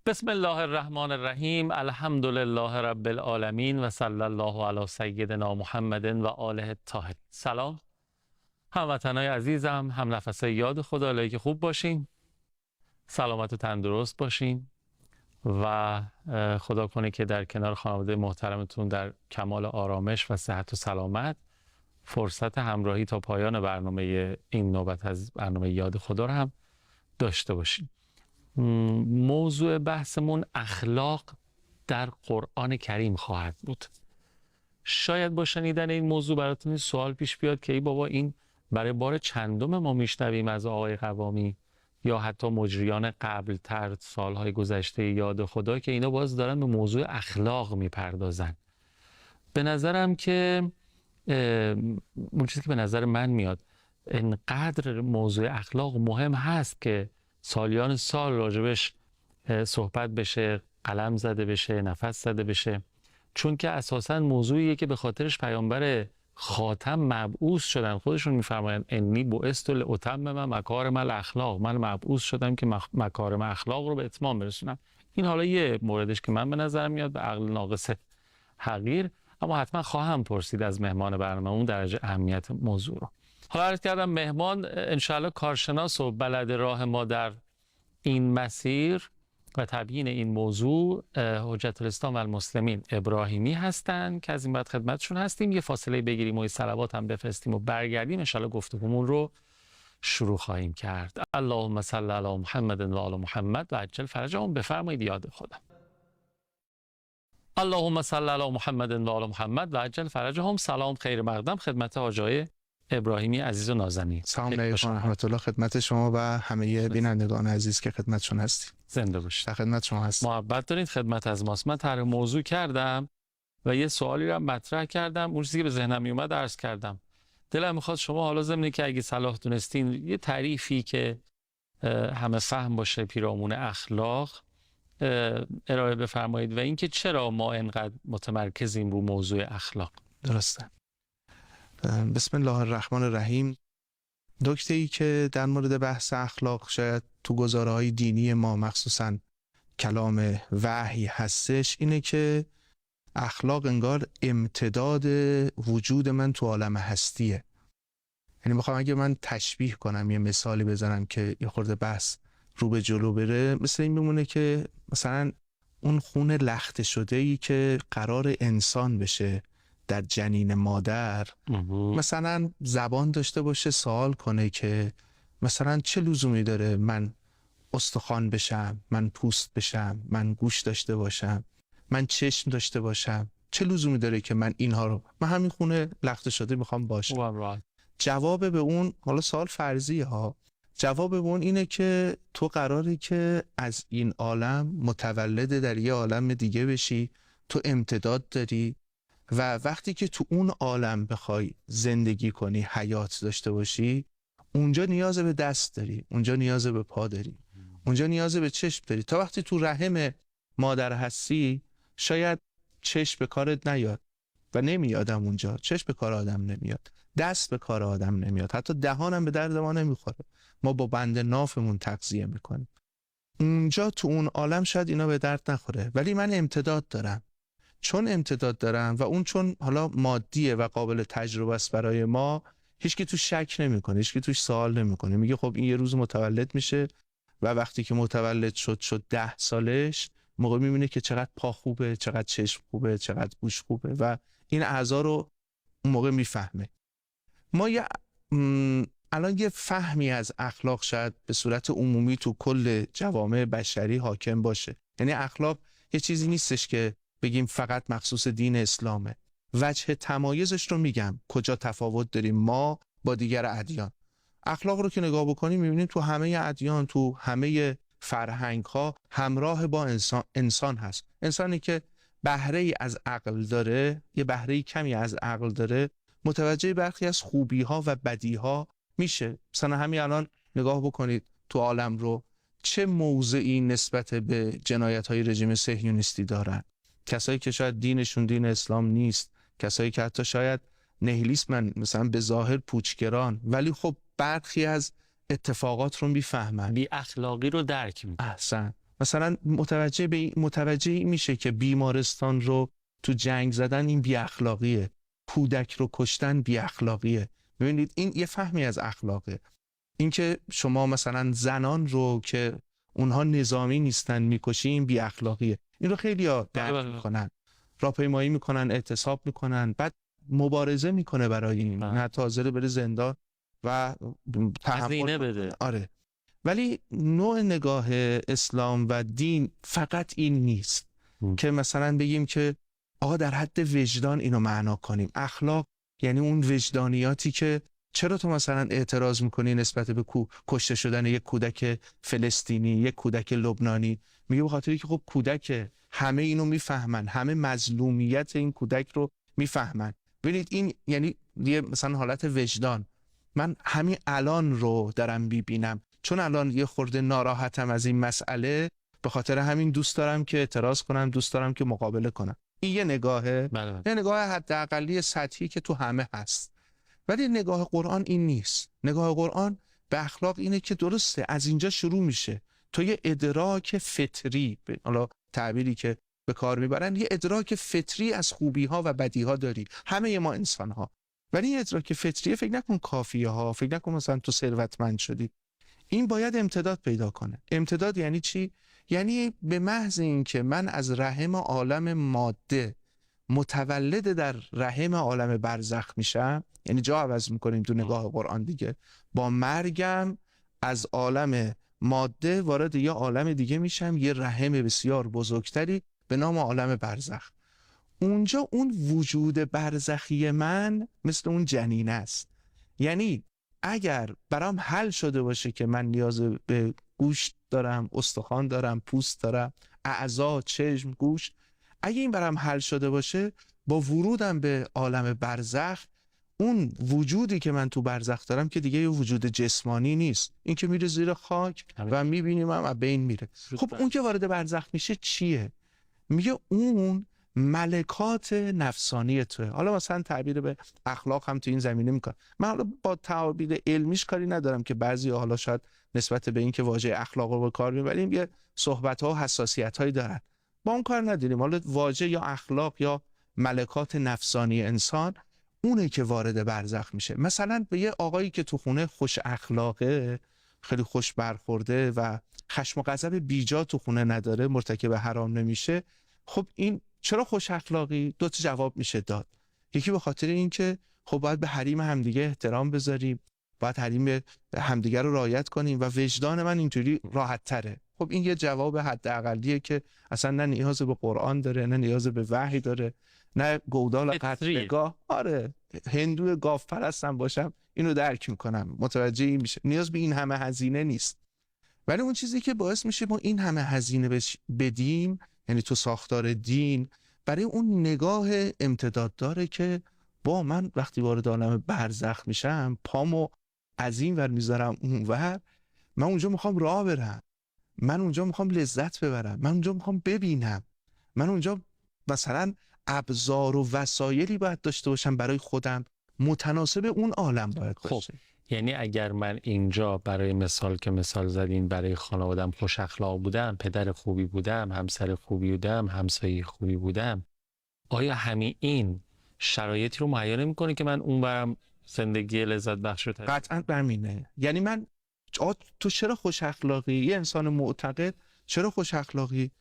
بسم الله الرحمن الرحیم. الحمد لله رب العالمین و صلی الله علی سیدنا محمد و آله الطاهرین. سلام هموطنای عزیزم، هم نفسای یاد خدا، الهی که خوب باشین، سلامت و تندرست باشین و خدا کنه که در کنار خانواده محترمتون در کمال آرامش و صحت و سلامت فرصت همراهی تا پایان برنامه این نوبت از برنامه یاد خدا رو هم داشته باشین. موضوع بحثمون اخلاق در قرآن کریم خواهد بود. شاید با شنیدن این موضوع براتون سوال پیش بیاد که ای بابا، این برای بار چندم ما میشنویم از آقای قوامی یا حتی مجریان قبل تر سالهای گذشته یاد خدا که اینا باز دارن به موضوع اخلاق میپردازن. به نظرم که اون چیزی که به نظر من میاد، اینقدر موضوع اخلاق مهم هست که سالیان سال راجبش صحبت بشه، قلم زده بشه، نفس زده بشه، چون که اساساً موضوعیه که به خاطرش پیامبر خاتم مبعوث شدن. خودشون میفرمایند انی بعثت لاتمم مکارم الاخلاق، من مبعوث شدم که مکارم اخلاق رو به اتمام برسونم. این حالا یه موردش که من به نظرم میاد به عقل ناقص حقیر، اما حتما خواهم پرسید از مهمان برنامه اون درجه اهمیت موضوع رو. حالا عرض کردم مهمان انشاءالله کارشناس و بلد راه ما در این مسیر و تبیین این موضوع حجت الاسلام و المسلمین ابراهیمی هستند که از این بعد خدمتشون هستیم. یه فاصله بگیریم و یه صلوات هم بفرستیم و برگردیم، انشاءالله گفتگومون رو شروع خواهیم کرد. اللهم صل علی محمد و آل محمد و عجل فرجهم. بفرمایید یاد خدا. اللهم صل علی محمد و آل محمد و عجل فرجهم. سلام خیر مقدم خدمت حاجای ابراهیمی عزیز و نازنین. سلام علیکم رحمت الله خدمت شما و همه بینندگان عزیز که خدمتشون هستیم. زنده باشید. در خدمت شما هستیم. محبت دارید، خدمت از ماست. من طرح موضوع کردم و یه سوالی رو مطرح کردم، اون چیزی که به ذهنم میومد عرض کردم. دلم میخواد شما حالا ضمن که اگه صلاح دونستین یه تعریفی که همه فهم باشه پیرامون اخلاق ارائه بفرمایید و اینکه چرا ما اینقدر متمرکزیم رو موضوع اخلاق. درسته. بسم الله الرحمن الرحیم. نکته‌ای که در مورد بحث اخلاق شاید تو گزاره‌های دینی ما مخصوصاً کلام وحی هستش اینه که اخلاق انگار امتداد وجود من تو عالم هستیه. یعنی میخوام اگه من تشبیه کنم، یه مثالی بزنم که یه خورده بحث رو به جلو بره، مثل این بمونه که مثلا اون خون لخته شده‌ای که قرار انسان بشه در جنین مادر، مثلا زبان داشته باشه سوال کنه که مثلا چه لزومی داره من استخوان بشم، من پوست بشم، من گوش داشته باشم، من چشم داشته باشم، چه لزومی داره که من اینها رو، من همین خونه لخته شده میخوام باشم. جواب به اون، حالا سوال فرضیه ها، جواب به اون اینه که تو قراری که از این عالم متولد در یه عالم دیگه بشی، تو امتداد داری و وقتی که تو اون عالم بخوای زندگی کنی، حیات داشته باشی، اونجا نیاز به دست داری، اونجا نیاز به پا داری، اونجا نیاز به چشم داری. تا وقتی تو رحم مادر هستی شاید چشم به کارت نیاد و نمیادم، اونجا چشم به کار آدم نمیاد، دست به کار آدم نمیاد، حتی دهانم به درد ما نمیخوره، ما با بند نافمون تغذیه میکنیم. اونجا تو اون عالم شاید اینا به درد نخوره، ولی من امتداد دارم. چون امتداد دارم و اون چون حالا مادیه و قابل تجربه است برای ما، هیچکی تو شک نمیکنه، هیچکی توش سوال نمیکنه، میگه خب این یه روز متولد میشه و وقتی که متولد شد 10 سالش، موقع میبینه که چقدر پا خوبه، چقدر چشم خوبه، چقدر گوش خوبه و این اعضا رو اون موقع میفهمه. ما الان یه فهمی از اخلاق شاید به صورت عمومی تو کل جوامع بشری حاکم باشه. یعنی اخلاق یه چیزی نیستش که بگیم فقط مخصوص دین اسلامه. وجه تمایزش رو میگم، کجا تفاوت داریم ما با دیگر ادیان. اخلاق رو که نگاه بکنیم میبینیم تو همه ادیان، تو همه فرهنگ ها همراه با انسان هست. انسانی که بهره ای از عقل داره، یه بهره کمی از عقل داره، متوجه برخی از خوبی ها و بدی ها میشه. مثلا همین الان نگاه بکنید تو عالم رو، چه موضعی نسبت به جنایت های رژیم صهیونیستی دارن. کسایی که شاید دینشون دین اسلام نیست، کسایی که حتی شاید نهیلیسمن، مثلا به ظاهر پوچگران، ولی خب برخی از اتفاقات رو میفهمن، بی اخلاقی رو درک میکنن. احسن. مثلا متوجه این میشه که بیمارستان رو تو جنگ زدن این بی اخلاقیه، کودک رو کشتن بی اخلاقیه. ببینید این یه فهمی از اخلاقه. اینکه شما مثلا زنان رو که اونها نظامی نیستن میکشین بی اخلاقیه. این رو خیلی‌ها درک میکنن، راهپیمایی میکنن، اعتصاب میکنن، بعد مبارزه میکنه برای این، حتی حاضر بره زندان و تحمل بده. آره. ولی نوع نگاه اسلام و دین فقط این نیست که مثلا بگیم که آقا در حد وجدان اینو معنا کنیم. اخلاق یعنی اون وجدانیاتی که چرا تو مثلا اعتراض میکنی نسبت به کشته شدن یک کودک فلسطینی، یک کودک لبنانی؟ میگه به خاطری که خب کودک، همه اینو میفهمن، همه مظلومیت این کودک رو میفهمن. ببینید این یعنی یه مثلا حالت وجدان. من همین الان رو دارم میبینم، چون الان یه خورده ناراحتم از این مسئله، به خاطر همین دوست دارم که اعتراض کنم، دوست دارم که مقابله کنم. این یه نگاهه، یه نگاه حداقلی سطحی که تو همه هست. ولی نگاه قرآن این نیست. نگاه قرآن به اخلاق اینه که درسته از اینجا شروع میشه. تو یه ادراک فطری، حالا تعبیری که به کار میبرن، یه ادراک فطری از خوبی ها و بدی ها داری، همه ما انسان ها. ولی این ادراک فطریه فکر نکن کافیه ها، فکر نکن مثلا تو ثروتمند شدی. این باید امتداد پیدا کنه. امتداد یعنی چی؟ یعنی به محض این که من از رحم عالم ماده متولد در رحم عالم برزخ میشم، یعنی جا عوض میکنیم تو نگاه قرآن دیگه، با مرگم از عالم ماده وارد یه عالم دیگه میشم، یه رحم بسیار بزرگتری به نام عالم برزخ. اونجا اون وجود برزخی من مثل اون جنین است. یعنی اگر برام حل شده باشه که من نیاز به گوشت دارم، استخوان دارم، پوست دارم، اعضا، چشم، گوش، اگه این برام حل شده باشه، با ورودم به عالم برزخ، اون وجودی که من تو برزخ دارم که دیگه یه وجود جسمانی نیست، این که میره زیر خاک و میبینیم هم بین میره. خب اون که وارد برزخ میشه چیه؟ میگه اون ملکات نفسانی توه. حالا مثلا تعبیر به اخلاق هم تو این زمینه میکنه. من حالا با تعبیر علمیش کاری ندارم که بعضی حالا شاید نسبت به این که واژه اخلاق رو به کار میبریم یه صحبت ها و حساسیت هایی دارن، با اون کار نداریم. حالا واژه یا اخلاق یا ملکات نفسانی انسان اونه که وارد برزخ میشه. مثلا به یه آقایی که تو خونه خوش اخلاقه، خیلی خوش برخورده و خشم و غضب بیجا تو خونه نداره، مرتکب حرام نمیشه، خب این چرا خوش اخلاقی؟ دو تا جواب میشه داد. یکی به خاطر این که خب باید به حریم همدیگه احترام بذاریم، باید حریم همدیگه رو رعایت کنیم و وجدان من اینجوری راحت تره. خب این یه جواب حداقلیه که اصلا نه نیاز به قرآن داره، نه نیاز به وحی داره، نه گودال قطعگاه. آره هندو گاو پرستم باشم اینو درک میکنم، متوجه این میشه، نیاز به این همه هزینه نیست. ولی اون چیزی که باعث میشه ما این همه هزینه بدیم، یعنی تو ساختار دین، برای اون نگاه امتداد داره که با من وقتی وارد عالم برزخ میشم، پامو از این ور میذارم اون ور، من اونجا میخوام راه برم، من اونجا میخوام لذت ببرم، من اونجا میخوام ببینم، من اونجا مثلا ابزار و وسایلی باید داشته باشم برای خودم متناسب اون عالم باید باشه. یعنی اگر من اینجا برای مثال که مثال زدین برای خانوادم خوش اخلاق بودم، پدر خوبی بودم، همسر خوبی بودم، همسایه خوبی بودم، آیا همین این شرایطی رو مهیا نمی‌کنه که من اون برم زندگی لذت بخش رو قطعاً برمینه. یعنی من تو چرا خوش اخلاقی؟ یه انسان معتقد چرا خوش اخلاقی؟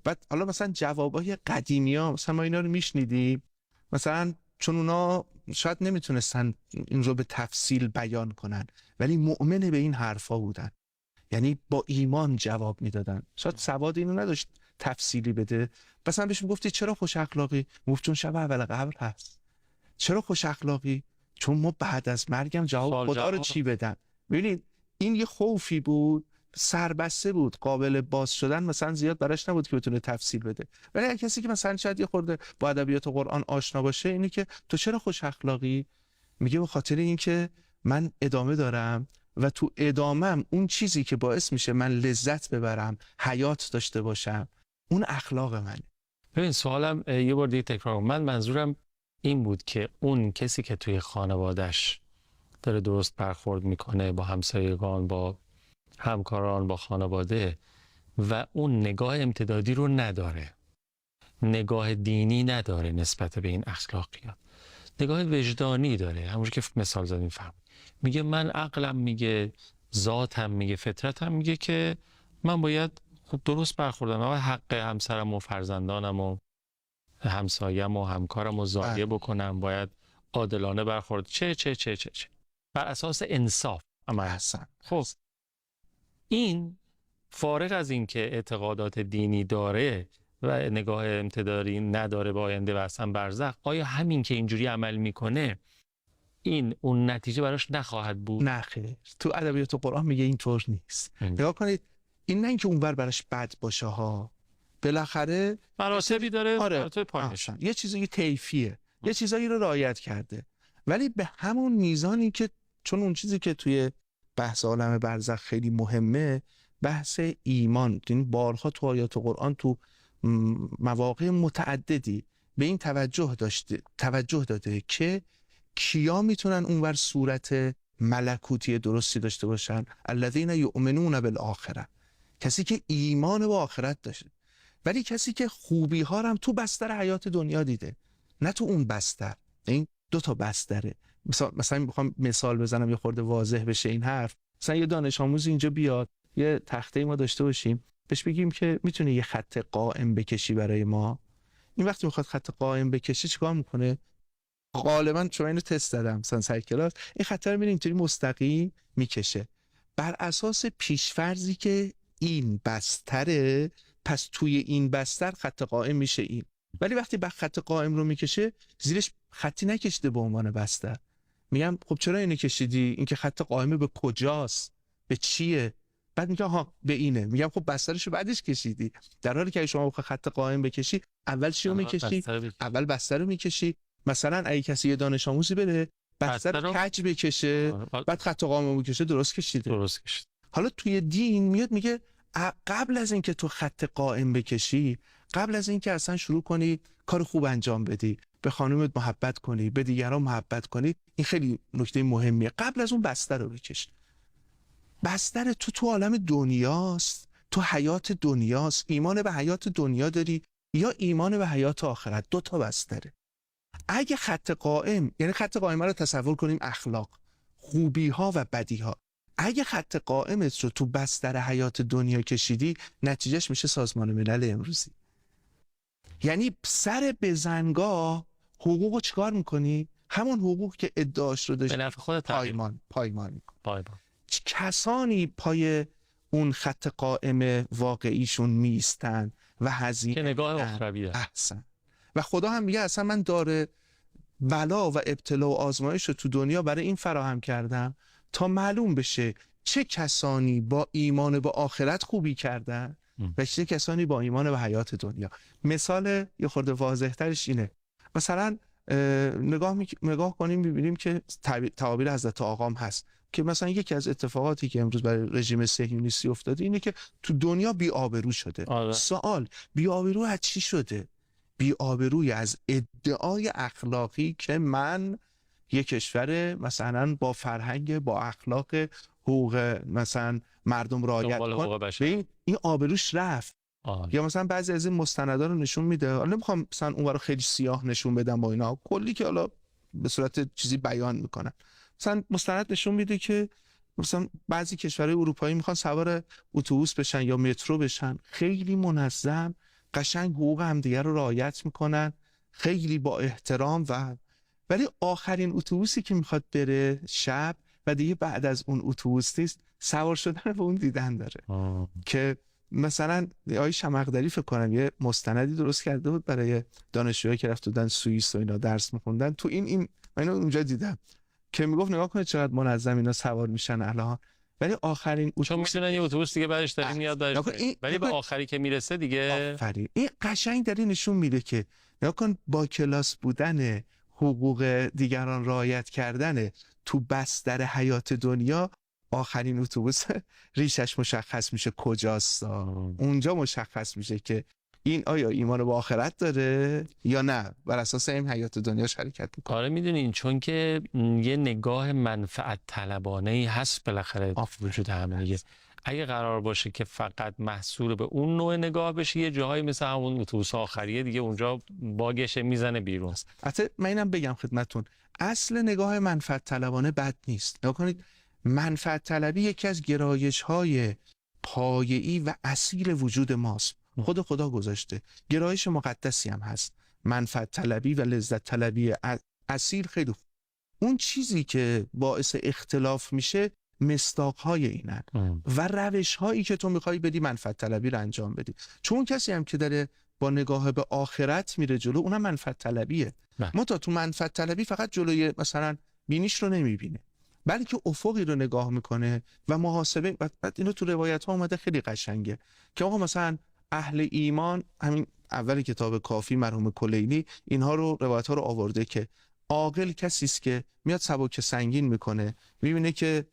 بعد حالا مثلا جوابای قدیمی‌ها مثلا ما اینا رو میشنیدیم، مثلا چون اونا شاید نمیتونستن این رو به تفصیل بیان کنن ولی مؤمن به این حرفا بودن، یعنی با ایمان جواب میدادن. شاید سواد اینو نداشت تفصیلی بده، مثلا بهش میگفتی چرا خوش اخلاقی؟ میگفت چون شب اول قبر هست. چرا خوش اخلاقی؟ چون ما بعد از مرگم جواب خدا رو چی بدن. ببینید این یه خوفی بود، سربسته بود، قابل باز شدن مثلا زیاد براش نبود که بتونه تفصیل بده. ولی اگه کسی که مثلا شاید یه خورده با ادبیات قرآن آشنا باشه، اینی که تو چرا خوش اخلاقی؟ میگه به خاطر اینکه من ادامه دارم و تو ادامم اون چیزی که باعث میشه من لذت ببرم، حیات داشته باشم، اون اخلاق منه. ببین سوالم یه بار دیگه تکرار کنم. من منظورم این بود که اون کسی که توی خانواده‌اش داره درست برخورد میکنه با همسایگان، با همکاران، با خانواده، و اون نگاه امتدادی رو نداره، نگاه دینی نداره نسبت به این اخلاقیات، نگاه وجدانی داره. همونجور که مثال زدیم میگه من عقلم میگه، ذاتم میگه، فطرتم میگه که من باید خب درست برخوردم، من باید حق همسرم و فرزندانم و همسایم و همکارم و ضایع بکنم، باید عادلانه برخورد چه بر اساس انصاف عمل. خب این فارغ از این که اعتقادات دینی داره و نگاه امتدادی نداره به آینده و اصلا برزخ، آیا همین که اینجوری عمل میکنه این اون نتیجه براش نخواهد بود؟ نه خیر، تو ادبیات قرآن میگه اینطور نیست. نگاه کنید، این نه اینکه اونور براش بد باشه ها، بالاخره مراتبی داره. آره، مراتب پایینش یه چیزی طیفیه، یه چیزایی رو رعایت کرده، ولی به همون میزانی که، چون اون چیزی که توی بحث عالم برزخ خیلی مهمه، بحث ایمان. یعنی بارها تو آیات قرآن تو مواقع متعددی به این توجه داده که کیا میتونن اونور صورت ملکوتی درستی داشته باشن. الذین یؤمنون بالآخره، کسی که ایمان به آخرت داشته، ولی کسی که خوبی ها هم تو بستر حیات دنیا دیده، نه تو اون بستر. این دو تا بستره. مثلا میخوام مثال بزنم یه خورده واضح بشه این حرف. مثلا یه دانش آموز اینجا بیاد، یه تخته ما داشته باشیم، بهش بگیم که میتونه یه خط قائم بکشی برای ما. این وقتی میخواد خط قائم بکشه چیکار میکنه؟ غالبا چون اینو تست دادم مثلا سر کلاس، این خط رو میره اینطوری مستقیم میکشه بر اساس پیشفرضی که این بستره، پس توی این بستر خط قائم میشه این. ولی وقتی به خط قائم رو میکشه زیرش خطی نکشیده به عنوان بستر. میگم خب چرا اینو کشیدی؟ این که خط قائمه به کجاست؟ به چیه؟ بعد میگه ها به اینه. میگم خب بسترشو بعدش کشیدی، در حالی که شما بخوای خط قائم بکشی اول چی رو میکشی؟ اول بستر رو میکشی. مثلا اگه کسی یه دانش آموزی بره بستر کج بکشه، بعد خط قائم بکشه، درست کشیده. حالا توی دین میاد میگه قبل از اینکه تو خط قائم بکشی، قبل از اینکه اصلا شروع کنی کار خوب انجام بدی، به خانومت محبت کنی، به دیگران محبت کنی، این خیلی نکته مهمیه، قبل از اون بستر رو بکش. بستر تو عالم دنیاست، تو حیات دنیاست. ایمان به حیات دنیا داری یا ایمان به حیات آخرت؟ دو تا بستره. اگه خط قائم، یعنی خط قائم رو تصور کنیم اخلاق، خوبی ها و بدی ها، اگه خط قائمت رو تو بستر حیات دنیا کشیدی، نتیجهش میشه سازمان ملل امروزی. یعنی سر بزنگاه حقوق چیکار میکنی؟ همون حقوق که ادعاش رو داشتی، به نفع خودت پایمان. کسانی پای اون خط قائم واقعیشون میستن و هزینه که نگاه اخرویه. احسن. و خدا هم میگه اصلا من داره بلا و ابتلا و آزمایش رو تو دنیا برای این فراهم کردم تا معلوم بشه چه کسانی با ایمان به آخرت خوبی کردن و چه کسانی با ایمان به حیات دنیا. مثال یه خورده واضح ترش اینه، مثلا نگاه کنیم ببینیم که تعابیر حضرت آقام هست که مثلا یکی از اتفاقاتی که امروز برای رژیم صهیونیستی افتاده اینه که تو دنیا بی‌آبرو شده. سوال، بی‌آبرو از چی شده؟ بی‌آبروی از ادعای اخلاقی که من یک کشور مثلا با فرهنگ، با اخلاق، حقوق مثلا مردم رعایت کنه، این آبروش رفت. یا مثلا بعضی از این مستندا رو نشون میده، حالا نمیخوام مثلا اون رو خیلی سیاه نشون بدم با اینا، کلی که حالا به صورت چیزی بیان میکنن. مثلا مستند نشون میده که مثلا بعضی کشورهای اروپایی میخوان سوار اتوبوس بشن یا مترو بشن، خیلی منظم، قشنگ حقوق همدیگه رو رعایت میکنن، خیلی با احترام، ولی آخرین اتوبوسی که میخواد بره شب و دیگه بعد از اون اتوبوس نیست، سوار شدن به اون دیدن داره. که مثلا آقای شمقدری فکر کنم یه مستندی درست کرده بود برای دانشجوهایی که رفته بودن سوئیس و اینا درس میخوندن، تو این من اونجا دیدم که میگفت نگاه کنید چقدر منظم اینا سوار میشن الان، ولی آخرین اتوبوس، چون میتونن یه اتوبوس دیگه بعدش داره میاد ولی به آخری که میرسه دیگه آفرین. این قشنگ داره نشون میده که نگاه کن، با کلاس بودن، حقوق دیگران رعایت کردن تو بستر حیات دنیا، آخرین اتوبوس ریشش مشخص میشه کجاست. اونجا مشخص میشه که این آیا ایمان به آخرت داره یا نه، بر اساس این حیات دنیاش حرکت میکنه. آره میدونین، چون که یه نگاه منفعت طلبانه ای هست بالاخره وجود همه دیگه. اگه قرار باشه که فقط محصول به اون نوع نگاه بشه، یه جاهایی مثل همون اتوبوس آخریه دیگه اونجا باگش میزنه بیرون. البته من اینم بگم خدمتتون، اصل نگاه منفعت طلبانه بد نیست. نگاه کنید، منفعت طلبی یکی از گرایش‌های پایه‌ای و اصیل وجود ماست. خدا گذاشته، گرایش مقدسی هم هست. منفعت طلبی و لذت طلبی اصیل خیلی خوب. اون چیزی که باعث اختلاف میشه مصداق‌های اینن و روش‌هایی که تو می‌خوای بدی منفعت طلبی رو انجام بدی. چون کسی هم که داره با نگاه به آخرت میره جلو، اونم منفعت طلبیه. ما تو منفعت طلبی فقط جلوی مثلا بینیش رو نمیبینه، بلکه افقی رو نگاه میکنه و محاسبه. بعد اینو تو روایت ها اومده خیلی قشنگه که آقا مثلا اهل ایمان، همین اول کتاب کافی مرحوم کلینی اینها رو روایت ها رو آورده که عاقل کسی است که میاد سبک سنگین میکنه، میبینه که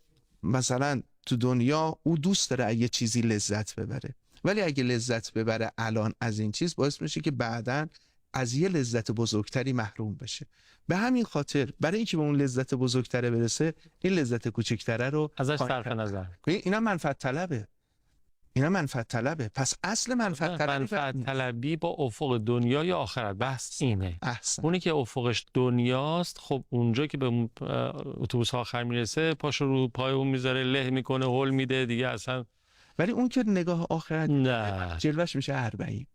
مثلا تو دنیا او دوست داره اگه چیزی لذت ببره، ولی اگه لذت ببره الان از این چیز باعث میشه که بعداً از یه لذت بزرگتری محروم بشه. به همین خاطر برای اینکه به اون لذت بزرگتره برسه، این لذت کوچکتره رو ازش صرف نظر. اینا منفعت طلبه. پس اصل منفعت طلبی با افق دنیا یا آخرت، بحث اینه. احسن. اونی که افقش دنیاست، خب اونجا که به اتوبوس آخر میرسه پاشو رو پای اون میذاره، له میکنه، هول میده دیگه اصلا. ولی اون که نگاه آخرت نه، جلوش میشه 40.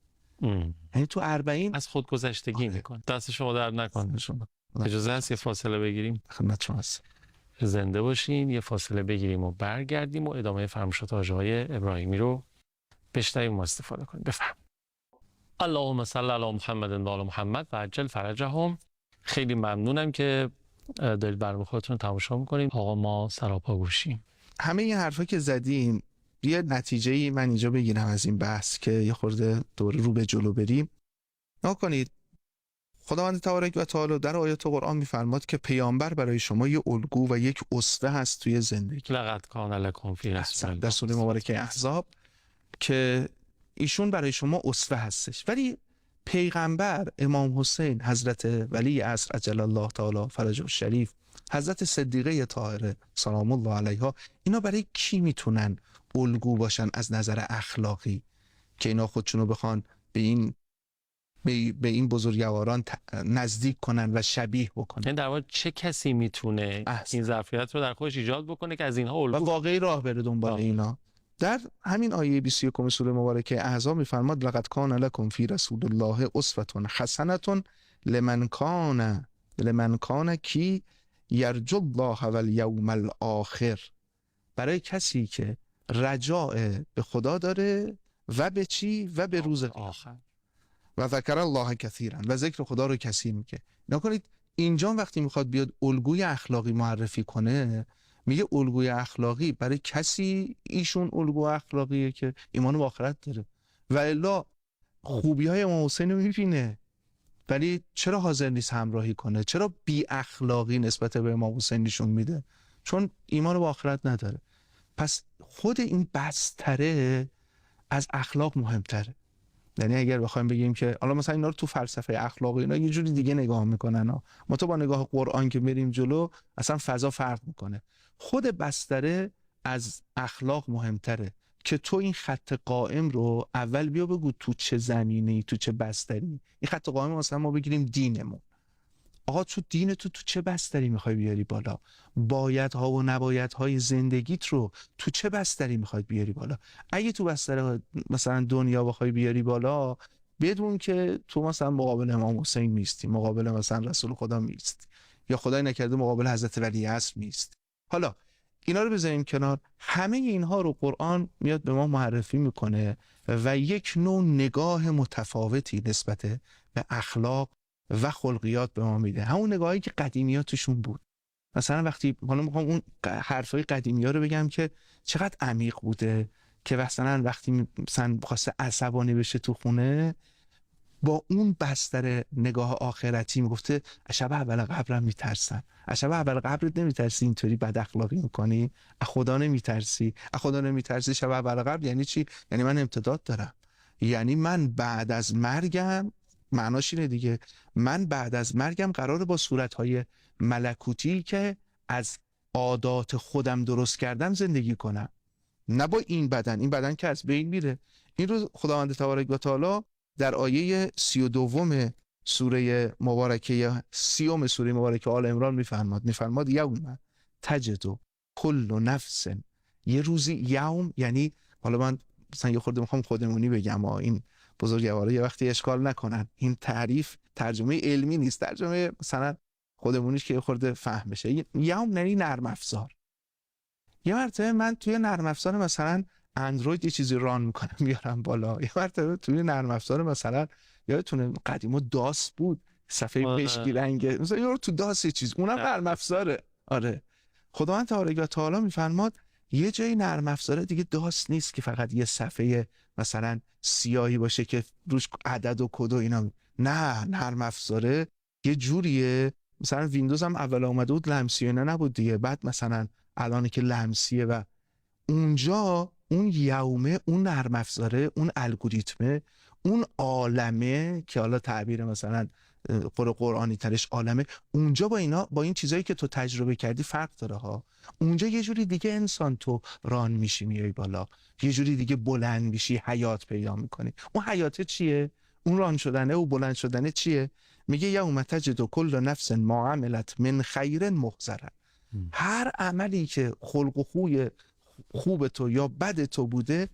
یعنی تو 40 از خودگذشتگی میکنه. دست شما درد نکنه. اجازه هست یه فاصله بگیریم؟ خدمت شما هست. زنده باشین. یه فاصله بگیریم و برگردیم و ادامه فرمایشات حاجی ابراهیمی رو بشنویم و استفاده کنیم. بفهم. اللهم صل علی محمد و آل محمد و عجل فرجهم. خیلی ممنونم که دارید برنامه خودتون رو تماشا میکنیم. آقا ما سراپا گوشیم. همه این حرفا که زدین، یه نتیجه‌ای من اینجا بگیرم از این بحث که یه خورده دوره رو به جلو بریم. نگاه کنید، خداوند تبارک و تعالی در آیات قرآن میفرماد که پیامبر برای شما یه الگو و یک اسوه هست توی زندگی. لقد کان لکم فی رسول الله، در سوره مبارکه احزاب، که ایشون برای شما اسوه هستش. ولی پیغمبر امام حسین، حضرت ولی عصر عجل الله تعالی فرجه الشریف، حضرت صدیقه طاهره سلام الله علیها، اینا برای کی میتونن الگو باشن از نظر اخلاقی که اینا خودشونو بخوان به این بزرگواران نزدیک کنن و شبیه بکنن؟ این در واقع چه کسی میتونه این ظرفیت رو در خودش ایجاد بکنه که از اینها الگو و واقعی راه بره دنبال اینا؟ در همین آیه 21 سوره مبارکه احزاب میفرماد لقد کان لکم فی رسول الله اسوة حسنة لمن کان کی یرجو الله و الیوم الاخر. برای کسی که رجاء به خدا داره و به چی؟ و به روز آخر. و ذکر الله کثیرا، و ذکر خدا رو کثیر میگه. نکنید اینجا وقتی میخواد بیاد الگوی اخلاقی معرفی کنه، میگه الگوی اخلاقی برای کسی، ایشون الگو اخلاقیه که ایمان به آخرت داره. و الا خوبی های امام حسین رو میبینه، ولی چرا حاضر نیست همراهی کنه؟ چرا بی اخلاقی نسبت به امام حسین نشون میده؟ چون ایمان به آخرت نداره. پس خود این بستره از اخلاق مهمتره. یعنی اگر بخوایم بگیم که حالا مثلا اینا رو تو فلسفه اخلاق اینا یه جوری دیگه نگاه میکنن، ما تو با نگاه قرآن که بریم جلو اصلا فضا فرق میکنه. خود بستره از اخلاق مهمتره که تو این خط قائم رو اول بیا بگو تو چه زمینه‌ای، تو چه بستری. این خط قائم مثلا ما بگیریم دینمون. آقا تو دین تو چه بستری میخوای بیاری بالا؟ بایدها و نبایدهای زندگیت رو تو چه بستری میخوای بیاری بالا؟ اگه تو بستر مثلا دنیا بخوای بیاری بالا، بدون که تو مثلا مقابل امام حسین میستی، مقابل مثلا رسول خدا میستی، یا خدای نکرده مقابل حضرت ولی عصر میستی. حالا اینا رو بذاریم کنار. همه اینها رو قرآن میاد به ما معرفی میکنه و یک نوع نگاه متفاوتی نسبت به اخلاق و خلقیات به ما میده. همون نگاهی که قدیمی‌ها توشون بود. مثلا وقتی حالا میخوام اون حرفای قدیمی‌ها رو بگم که چقدر عمیق بوده، که مثلا وقتی مثلا خواسته عصبانی بشه تو خونه، با اون بستر نگاه آخرتی میگفته شب اول قبرم میترسم. شب اول قبرت نمیترسی اینطوری بد اخلاقی میکنی؟ خدا نمیترسی؟ خدا نمیترسی شب اول قبر یعنی چی؟ یعنی من امتداد دارم، یعنی من بعد از مرگم، معناش اینه دیگه، من بعد از مرگم قراره با صورتهای ملکوتی که از عادات خودم درست کردم زندگی کنم. نه با این بدن که از بین میره. این رو خداوند تبارک و تعالی در آیه 32 سوره مبارکه 30 سوره مبارکه آل عمران میفرماد یوم تجد کل نفس، یه روزی، یوم یعنی، حالا من مثلا یه خورده میخوام خودمونی بگم، این بزرگوارا یه وقتی اشکال نکنن، این تعریف ترجمه علمی نیست، ترجمه مثلا خودمونیش که یه خورده فهم بشه. یوم یعنی نرم افزار. یه مرتبه من توی نرم افزار مثلا اندروید یه چیزی ران میکنم میارم بالا، یه مرتبه توی نرم افزار مثلا یادتونه قدیما داس بود، صفحه مشکی رنگه، مثلا یارو تو داس یه چیز، اونم نرم افزاره. آره، خداوند تبارک و تعالی میفرماد یه جای نرم افزاره دیگه داس نیست که فقط یه صفحه مثلا سیاهی باشه که روش عدد و کد و اینا، نه، نرم افزاره یه جوریه، مثلا ویندوز هم اول اومده بود لمسی اینا نبود دیگه، بعد مثلا الان که لمسیه و اونجا اون یومه، اون نرم افزاره، اون الگوریتمه، اون عالمه که حالا تعبیر مثلا قرآنی ترش عالمه، اونجا با این چیزایی که تو تجربه کردی فرق داره ها. اونجا یه جوری دیگه انسان تو ران میشی، میای بالا، یه جوری دیگه بلند میشی، حیات پیدا میکنی. اون حیات چیه؟ اون ران شدنه و بلند شدنه چیه؟ میگه یوم تجد کل نفس ما عملت من خیر محضرا. هر عملی که خلق و خوی خوب تو یا بد تو بوده،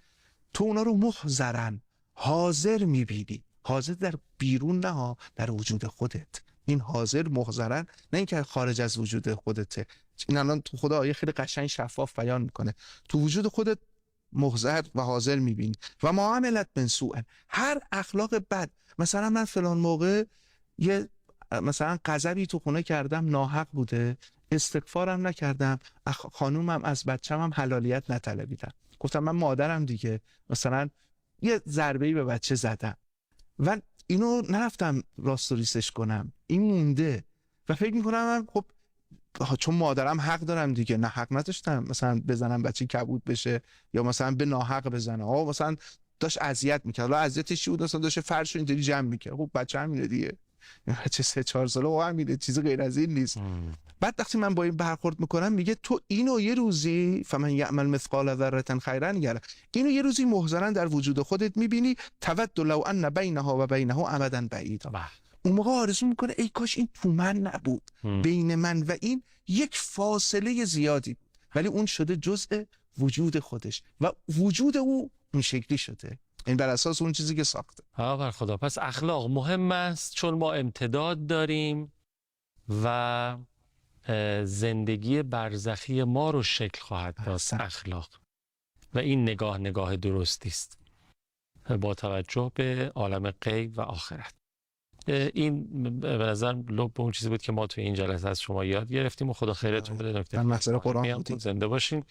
تو اونا رو محضرن، حاضر میبینی. حاضر در بیرون، نه ها، در وجود خودت. این حاضر محضرن، نه اینکه خارج از وجود خودته. این الان تو خدا آیه خیلی قشنگ شفاف بیان میکنه، تو وجود خودت محضر و حاضر میبینی. و ما عملت من سوء، هر اخلاق بد، مثلا من فلان موقع یه مثلا غضبی تو خونه کردم ناحق بوده، استغفارم نکردم، خانومم از بچه‌م حلالیت نطلبیدم، گفتم من مادرم دیگه، مثلا یه ضربه‌ای به بچه زدم و اینو نرفتم راست و ریسش کنم، این مونده و فکر میکنم من خب چون مادرم حق دارم دیگه، نه حق نداشتم مثلا بزنم بچه کبود بشه یا مثلا به ناحق بزنم، مثلا داشت اذیت میکرد، حالا اذیتش چی بود، مثلا داشت فرشو اینطوری جمع میکرد، خب بچه همینه دیگه، بچه 3-4 ساله و همینه، چیز غیر از این نیست. بعد وقتی من با این برخورد میکنم میگه تو اینو یه روزی فمن یعمل مثقال ذره خیرا یره، اینو یه روزی محضرا در وجود خودت میبینی، تود لو ان بینها و بینه ابدا بعیدا، اون موقع آرزو میکنه ای کاش این تو من نبود، بین من و این یک فاصله زیادی بود، ولی اون شده جزء وجود خودش و وجود او این شکلی شده، این بر اساس اون چیزی که ساخته. بر خدا. پس اخلاق مهم است چون ما امتداد داریم و زندگی برزخی ما رو شکل خواهد داد اخلاق، و این نگاه درستی است با توجه به عالم غیب و آخرت. این به نظر لب به اون چیزی بود که ما توی این جلسه از شما یاد گرفتیم و خدا خیرتون بده. نکته من محضر قرآن بودیم، زنده باشین،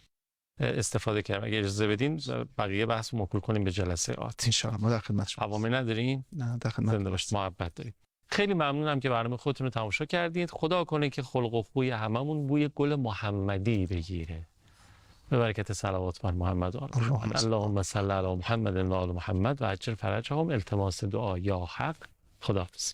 استفاده کردیم. اگه اجازه بدین بقیه بحث رو موکول کنیم به جلسه آتی. ان شاء الله. ما در خدمت شما. هوامی ندارین؟ نه، در خدمت. زنده باشید، محبت دارید. خیلی ممنونم که برنامه خودتون رو تماشا کردید. خدا کنه که خلق و خوی هممون بوی گل محمدی بگیره. به برکت صلوات بر محمد و آل محمد. اللهم صل علی محمد و آل محمد و عجل فرجهم. التماس دعا یا حق. خداحافظ.